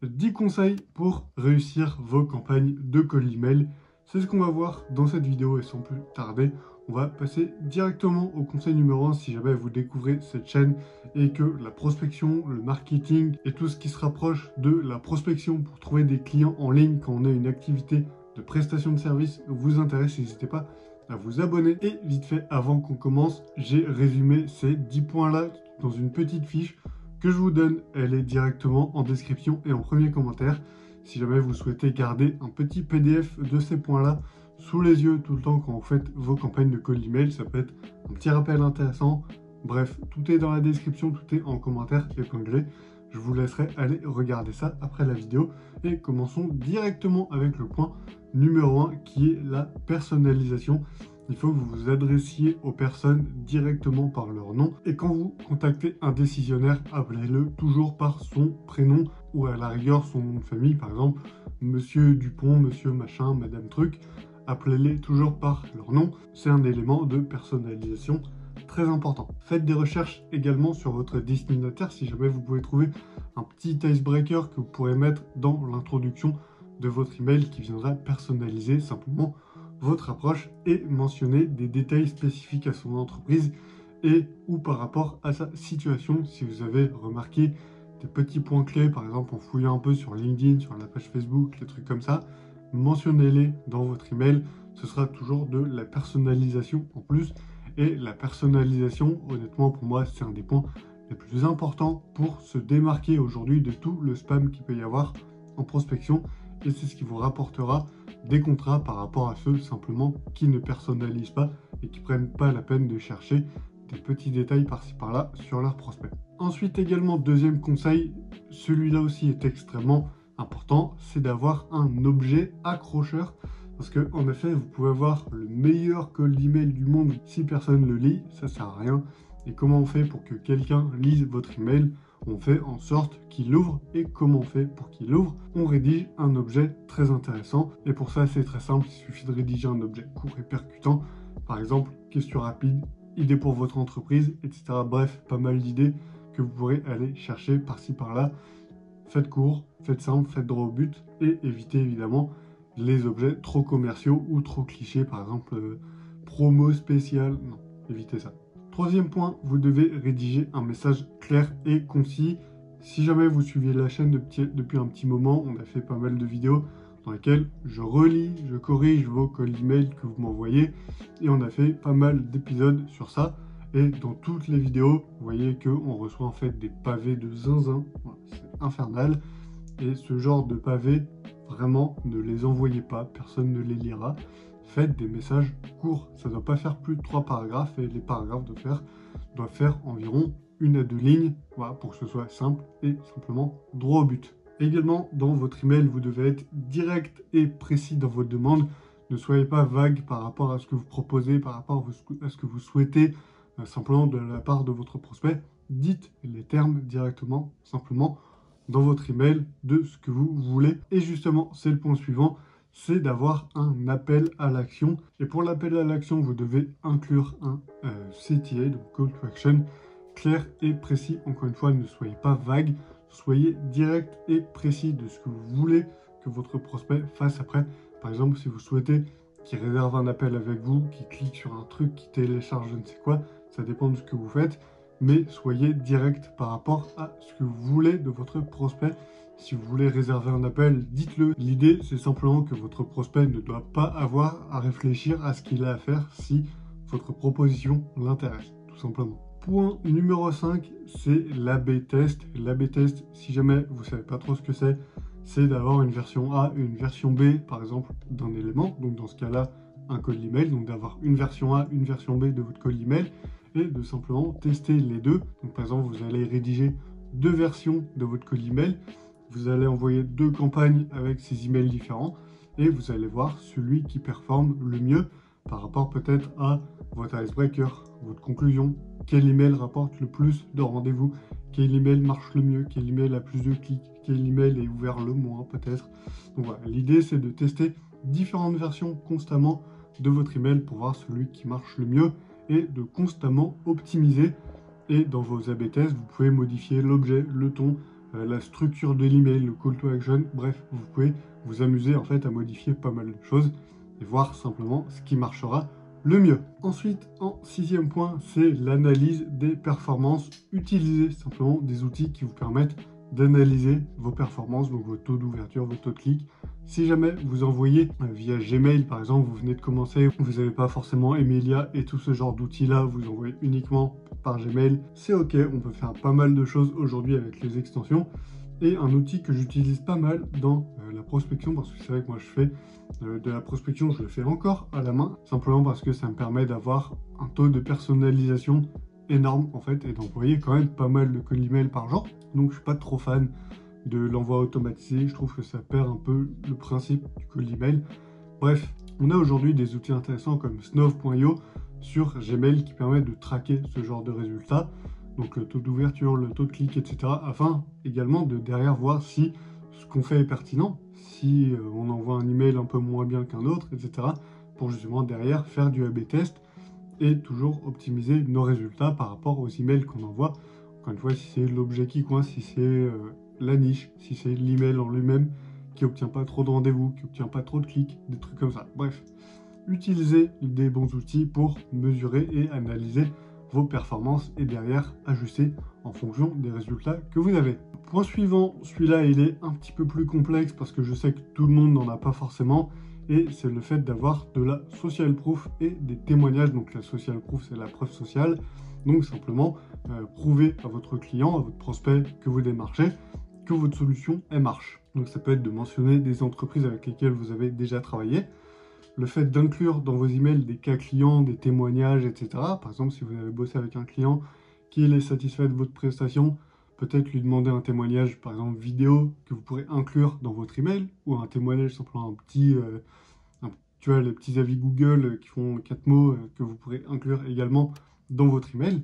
10 conseils pour réussir vos campagnes de cold email. C'est ce qu'on va voir dans cette vidéo et sans plus tarder, on va passer directement au conseil numéro 1 si jamais vous découvrez cette chaîne et que la prospection, le marketing et tout ce qui se rapproche de la prospection pour trouver des clients en ligne quand on a une activité de prestation de service vous intéresse. N'hésitez pas à vous abonner. Et vite fait, avant qu'on commence, j'ai résumé ces 10 points-là dans une petite fiche que je vous donne. Elle est directement en description et en premier commentaire. Si jamais vous souhaitez garder un petit PDF de ces points-là sous les yeux tout le temps quand vous faites vos campagnes de cold email, ça peut être un petit rappel intéressant. Bref, tout est dans la description, tout est en commentaire épinglé. Je vous laisserai aller regarder ça après la vidéo. Et commençons directement avec le point numéro 1 qui est la personnalisation. Il faut que vous vous adressiez aux personnes directement par leur nom. Et quand vous contactez un décisionnaire, appelez-le toujours par son prénom ou à la rigueur son nom de famille. Par exemple, Monsieur Dupont, Monsieur Machin, Madame Truc. Appelez-les toujours par leur nom. C'est un élément de personnalisation très important. Faites des recherches également sur votre destinataire si jamais vous pouvez trouver un petit icebreaker que vous pourrez mettre dans l'introduction de votre email qui viendra personnaliser simplement votre approche et mentionner des détails spécifiques à son entreprise et ou par rapport à sa situation. Si vous avez remarqué des petits points clés, par exemple en fouillant un peu sur LinkedIn, sur la page Facebook, les trucs comme ça, mentionnez-les dans votre email. Ce sera toujours de la personnalisation en plus. Et la personnalisation, honnêtement, pour moi, c'est un des points les plus importants pour se démarquer aujourd'hui de tout le spam qu'il peut y avoir en prospection. Et c'est ce qui vous rapportera des contrats par rapport à ceux simplement qui ne personnalisent pas et qui prennent pas la peine de chercher des petits détails par-ci par-là sur leurs prospects. Ensuite également, deuxième conseil, celui-là aussi est extrêmement important, c'est d'avoir un objet accrocheur. Parce que en effet, vous pouvez avoir le meilleur cold email du monde, si personne le lit, ça sert à rien. Et comment on fait pour que quelqu'un lise votre email? On fait en sorte qu'il l'ouvre. Et comment on fait pour qu'il l'ouvre? On rédige un objet très intéressant. Et pour ça, c'est très simple, il suffit de rédiger un objet court et percutant. Par exemple, question rapide, idée pour votre entreprise, etc. Bref, pas mal d'idées que vous pourrez aller chercher par-ci par-là. Faites court, faites simple, faites droit au but et évitez évidemment les objets trop commerciaux ou trop clichés, par exemple promo spécial, non, évitez ça. Troisième point, vous devez rédiger un message clair et concis. Si jamais vous suivez la chaîne depuis un petit moment, on a fait pas mal de vidéos dans lesquelles je relis, je corrige vos cold emails que vous m'envoyez et on a fait pas mal d'épisodes sur ça. Et dans toutes les vidéos, vous voyez qu'on reçoit en fait des pavés de zinzin, voilà, c'est infernal. Et ce genre de pavés, vraiment, ne les envoyez pas, personne ne les lira. Faites des messages courts, ça ne doit pas faire plus de 3 paragraphes et les paragraphes doivent faire environ 1 à 2 lignes, voilà, pour que ce soit simple et simplement droit au but. Également, dans votre email, vous devez être direct et précis dans votre demande. Ne soyez pas vague par rapport à ce que vous proposez, par rapport à ce que vous souhaitez, simplement de la part de votre prospect. Dites les termes directement, simplement, dans votre email de ce que vous voulez. Et justement, c'est le point suivant, c'est d'avoir un appel à l'action. Et pour l'appel à l'action, vous devez inclure un CTA, donc Call to Action, clair et précis. Encore une fois, ne soyez pas vague, soyez direct et précis de ce que vous voulez que votre prospect fasse après. Par exemple, si vous souhaitez qu'il réserve un appel avec vous, qu'il clique sur un truc, qu'il télécharge je ne sais quoi, ça dépend de ce que vous faites. Mais soyez direct par rapport à ce que vous voulez de votre prospect. Si vous voulez réserver un appel, dites-le. L'idée, c'est simplement que votre prospect ne doit pas avoir à réfléchir à ce qu'il a à faire si votre proposition l'intéresse, tout simplement. Point numéro 5, c'est l'A/B test. L'A/B test, si jamais vous ne savez pas trop ce que c'est d'avoir une version A et une version B, par exemple, d'un élément. Donc dans ce cas-là, un cold email, donc d'avoir une version A, une version B de votre cold email, et de simplement tester les deux. Donc par exemple, vous allez rédiger 2 versions de votre cold email, vous allez envoyer 2 campagnes avec ces emails différents, et vous allez voir celui qui performe le mieux par rapport peut-être à votre icebreaker, votre conclusion, quel email rapporte le plus de rendez-vous, quel email marche le mieux, quel email a plus de clics, quel email est ouvert le moins peut-être. Donc voilà, l'idée c'est de tester différentes versions constamment de votre email pour voir celui qui marche le mieux et de constamment optimiser. Et dans vos A/B tests, vous pouvez modifier l'objet, le ton, la structure de l'email, le call to action, bref, vous pouvez vous amuser en fait à modifier pas mal de choses et voir simplement ce qui marchera le mieux. Ensuite, en 6e point, c'est l'analyse des performances. Utilisez simplement des outils qui vous permettent d'analyser vos performances, donc vos taux d'ouverture, vos taux de clic. Si jamais vous envoyez via Gmail, par exemple, vous venez de commencer, vous n'avez pas forcément Emilia et tout ce genre d'outils-là, vous envoyez uniquement par Gmail, c'est ok, on peut faire pas mal de choses aujourd'hui avec les extensions. Et un outil que j'utilise pas mal dans la prospection, parce que c'est vrai que moi je fais de la prospection, je le fais encore à la main, simplement parce que ça me permet d'avoir un taux de personnalisation énorme en fait, et d'envoyer quand même pas mal de cold email par jour. Donc je suis pas trop fan de l'envoi automatisé, je trouve que ça perd un peu le principe du cold email. Bref, on a aujourd'hui des outils intéressants comme Snov.io sur Gmail qui permettent de traquer ce genre de résultats, donc le taux d'ouverture, le taux de clic, etc. afin également de derrière voir si ce qu'on fait est pertinent, si on envoie un email un peu moins bien qu'un autre, etc. pour justement derrière faire du A/B test et toujours optimiser nos résultats par rapport aux emails qu'on envoie. Encore une fois, si c'est l'objet qui coince, si c'est la niche, si c'est l'email en lui-même qui obtient pas trop de rendez-vous, qui obtient pas trop de clics, des trucs comme ça. Bref, utilisez des bons outils pour mesurer et analyser vos performances et derrière ajuster en fonction des résultats que vous avez. Point suivant, celui-là il est un petit peu plus complexe parce que je sais que tout le monde n'en a pas forcément, et c'est le fait d'avoir de la social proof et des témoignages. Donc la social proof, c'est la preuve sociale, donc simplement prouver à votre client, à votre prospect que vous démarchez, que votre solution elle marche. Donc ça peut être de mentionner des entreprises avec lesquelles vous avez déjà travaillé, le fait d'inclure dans vos emails des cas clients, des témoignages, etc. Par exemple, si vous avez bossé avec un client qui est satisfait de votre prestation, peut-être lui demander un témoignage, par exemple vidéo, que vous pourrez inclure dans votre email, ou un témoignage simplement un petit, tu vois, les petits avis Google qui font 4 mots que vous pourrez inclure également dans votre email.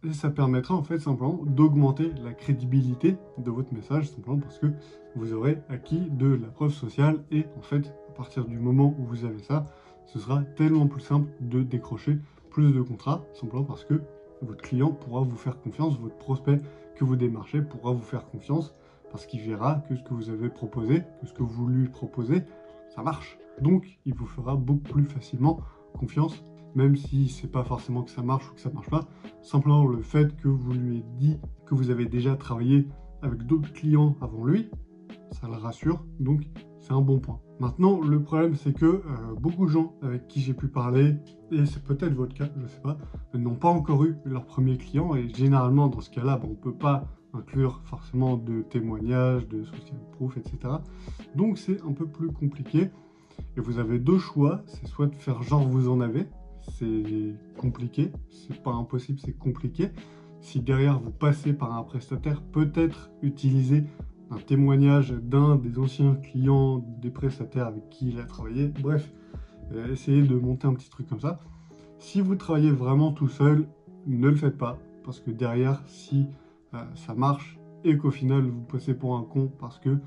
Et ça permettra en fait simplement d'augmenter la crédibilité de votre message, simplement parce que vous aurez acquis de la preuve sociale, et en fait, à partir du moment où vous avez ça, ce sera tellement plus simple de décrocher plus de contrats, simplement parce que votre client pourra vous faire confiance, votre prospect que vous démarchez pourra vous faire confiance, parce qu'il verra que ce que vous avez proposé, que ce que vous lui proposez, ça marche. Donc, il vous fera beaucoup plus facilement confiance, même si c'est pas forcément que ça marche ou que ça marche pas. Simplement le fait que vous lui ayez dit que vous avez déjà travaillé avec d'autres clients avant lui, ça le rassure, donc c'est un bon point. Maintenant, le problème c'est que beaucoup de gens avec qui j'ai pu parler, et c'est peut-être votre cas, je sais pas, n'ont pas encore eu leur premier client, et généralement dans ce cas-là, on peut pas inclure forcément de témoignages, de social proof, etc. Donc c'est un peu plus compliqué, et vous avez deux choix, c'est soit de faire genre vous en avez, c'est compliqué, c'est pas impossible, c'est compliqué. Si derrière vous passez par un prestataire, peut-être utiliser un témoignage d'un des anciens clients des prestataires avec qui il a travaillé. Bref, essayez de monter un petit truc comme ça. Si vous travaillez vraiment tout seul, ne le faites pas, parce que derrière, si ça marche et qu'au final vous passez pour un con parce que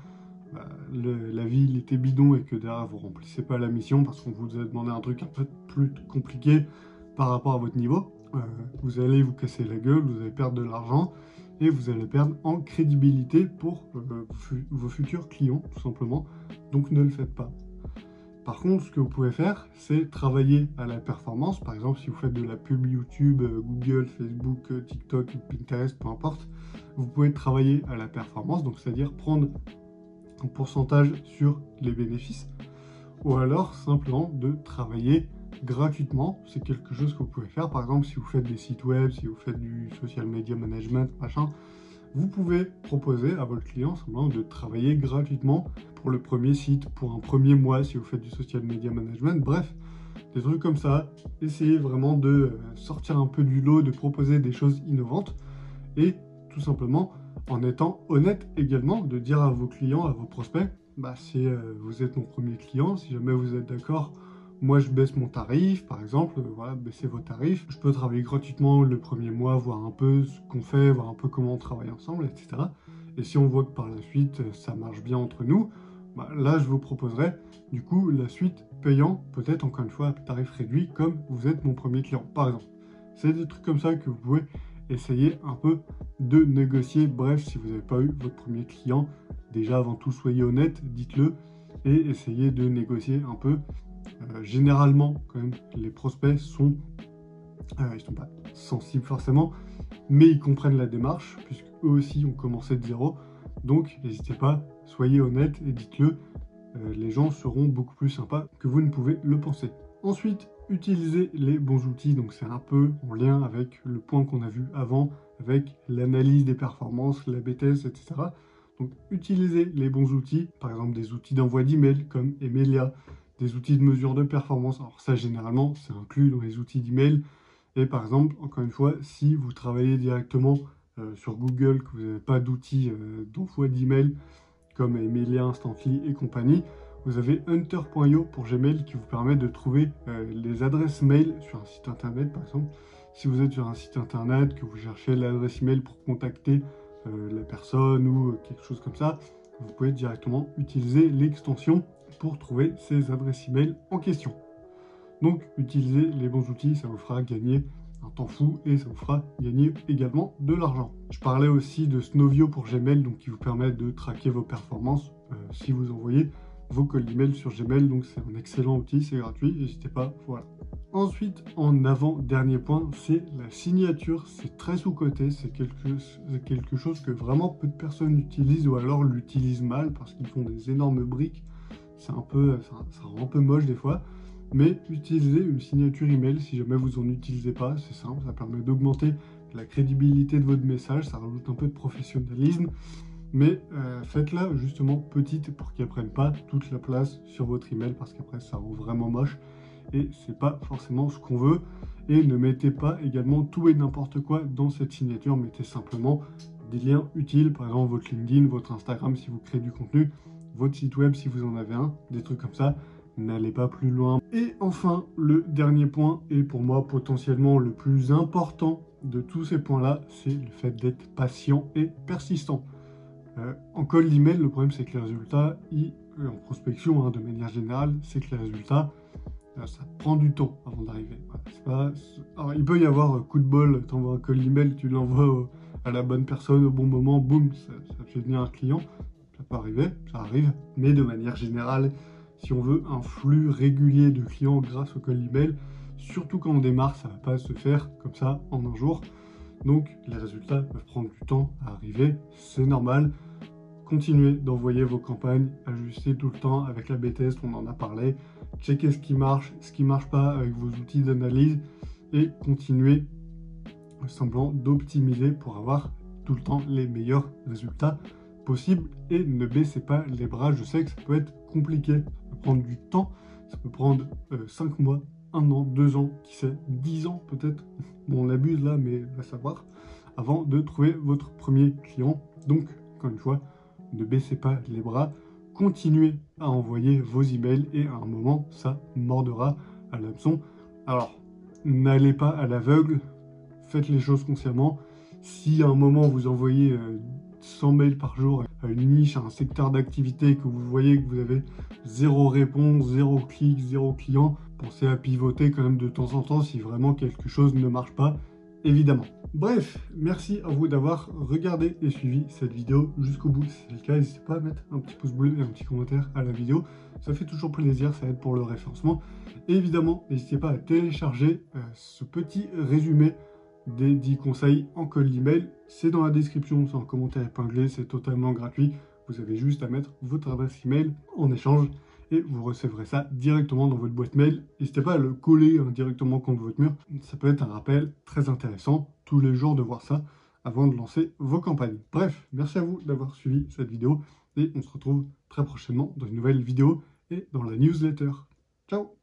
la ville était bidon et que derrière vous remplissez pas la mission parce qu'on vous a demandé un truc un peu plus compliqué par rapport à votre niveau, vous allez vous casser la gueule, vous allez perdre de l'argent et vous allez perdre en crédibilité pour vos futurs clients, tout simplement. Donc ne le faites pas. Par contre, ce que vous pouvez faire, c'est travailler à la performance. Par exemple, si vous faites de la pub YouTube, Google, Facebook, TikTok, Pinterest, peu importe, vous pouvez travailler à la performance, donc c'est-à-dire prendre un pourcentage sur les bénéfices, ou alors simplement de travailler gratuitement. C'est quelque chose que vous pouvez faire. Par exemple, si vous faites des sites web, si vous faites du social media management, machin, vous pouvez proposer à votre client simplement de travailler gratuitement pour le premier site, pour un premier mois, si vous faites du social media management. Bref, des trucs comme ça. Essayez vraiment de sortir un peu du lot, de proposer des choses innovantes et tout simplement en étant honnête également, de dire à vos clients, à vos prospects, si vous êtes mon premier client, si jamais vous êtes d'accord, moi je baisse mon tarif, par exemple, voilà, baissez vos tarifs, je peux travailler gratuitement le premier mois, voir un peu ce qu'on fait, voir un peu comment on travaille ensemble, etc. Et si on voit que par la suite ça marche bien entre nous, là je vous proposerai du coup la suite payant, peut-être encore une fois à tarif réduit, comme vous êtes mon premier client, par exemple. C'est des trucs comme ça que vous pouvez essayez un peu de négocier. Bref, si vous n'avez pas eu votre premier client, déjà avant tout soyez honnête, dites-le et essayez de négocier un peu. Généralement, quand même, les prospects sont, ils sont pas sensibles forcément, mais ils comprennent la démarche, puisque eux aussi ont commencé de zéro. Donc, n'hésitez pas, soyez honnête et dites-le. Les gens seront beaucoup plus sympas que vous ne pouvez le penser. Ensuite, utilisez les bons outils. Donc, c'est un peu en lien avec le point qu'on a vu avant, avec l'analyse des performances, l'AB test, etc. Donc, utilisez les bons outils, par exemple des outils d'envoi d'email comme Emaillia, des outils de mesure de performance. Alors ça, généralement, c'est inclus dans les outils d'email. Et par exemple, encore une fois, si vous travaillez directement sur Google, que vous n'avez pas d'outils d'envoi d'email comme Emaillia, Instantly et compagnie, vous avez hunter.io pour Gmail qui vous permet de trouver les adresses mail sur un site internet, par exemple. Si vous êtes sur un site internet, que vous cherchez l'adresse email pour contacter la personne ou quelque chose comme ça, vous pouvez directement utiliser l'extension pour trouver ces adresses email en question. Donc, utilisez les bons outils, ça vous fera gagner un temps fou et ça vous fera gagner également de l'argent. Je parlais aussi de Snovio pour Gmail, donc qui vous permet de traquer vos performances si vous envoyez vos cold email sur Gmail. Donc, c'est un excellent outil, c'est gratuit, n'hésitez pas, voilà. Ensuite, en avant-dernier point, c'est la signature. C'est très sous-coté, c'est quelque chose que vraiment peu de personnes utilisent ou alors l'utilisent mal parce qu'ils font des énormes briques. C'est un peu, ça rend un peu moche des fois. Mais utilisez une signature email si jamais vous n'en utilisez pas, c'est simple, ça permet d'augmenter la crédibilité de votre message, ça rajoute un peu de professionnalisme, mais faites-la justement petite pour qu'elle ne prenne pas toute la place sur votre email parce qu'après ça rend vraiment moche et c'est pas forcément ce qu'on veut. Et ne mettez pas également tout et n'importe quoi dans cette signature, mettez simplement des liens utiles, par exemple votre LinkedIn, votre Instagram si vous créez du contenu, votre site web si vous en avez un, des trucs comme ça. N'allez pas plus loin. Et enfin, le dernier point, et pour moi potentiellement le plus important de tous ces points-là, c'est le fait d'être patient et persistant. En cold email, le problème c'est que les résultats, en prospection de manière générale, c'est que les résultats, ça prend du temps avant d'arriver. Alors, il peut y avoir coup de bol, tu envoies un cold email, tu l'envoies à la bonne personne au bon moment, boum, ça te fait venir un client. Ça peut arriver, ça arrive, mais de manière générale, si on veut un flux régulier de clients grâce au cold email, surtout quand on démarre, ça ne va pas se faire comme ça en un jour. Donc les résultats peuvent prendre du temps à arriver, c'est normal. Continuez d'envoyer vos campagnes, ajustez tout le temps avec l'A/B test, on en a parlé. Checkez ce qui marche pas avec vos outils d'analyse et continuez simplement d'optimiser pour avoir tout le temps les meilleurs résultats possibles et ne baissez pas les bras. Je sais que ça peut être compliqué, ça peut prendre du temps, ça peut prendre 5 mois, 1 an, 2 ans, qui sait, 10 ans peut-être. Bon, on abuse là, mais va savoir, avant de trouver votre premier client. Donc, encore une fois, ne baissez pas les bras, continuez à envoyer vos emails et à un moment, ça mordra à l'hameçon. Alors, n'allez pas à l'aveugle, faites les choses consciemment. Si à un moment vous envoyez 100 mails par jour à une niche, à un secteur d'activité, que vous voyez que vous avez 0 réponse, 0 clic, 0 client, pensez à pivoter quand même de temps en temps si vraiment quelque chose ne marche pas, évidemment. Bref, merci à vous d'avoir regardé et suivi cette vidéo jusqu'au bout. Si c'est le cas, n'hésitez pas à mettre un petit pouce bleu et un petit commentaire à la vidéo. Ça fait toujours plaisir, ça aide pour le référencement. Et évidemment, n'hésitez pas à télécharger ce petit résumé des 10 conseils en cold email. C'est dans la description, c'est en commentaire épinglé, c'est totalement gratuit. Vous avez juste à mettre votre adresse email en échange et vous recevrez ça directement dans votre boîte mail. N'hésitez pas à le coller directement contre votre mur. Ça peut être un rappel très intéressant tous les jours de voir ça avant de lancer vos campagnes. Bref, merci à vous d'avoir suivi cette vidéo et on se retrouve très prochainement dans une nouvelle vidéo et dans la newsletter. Ciao!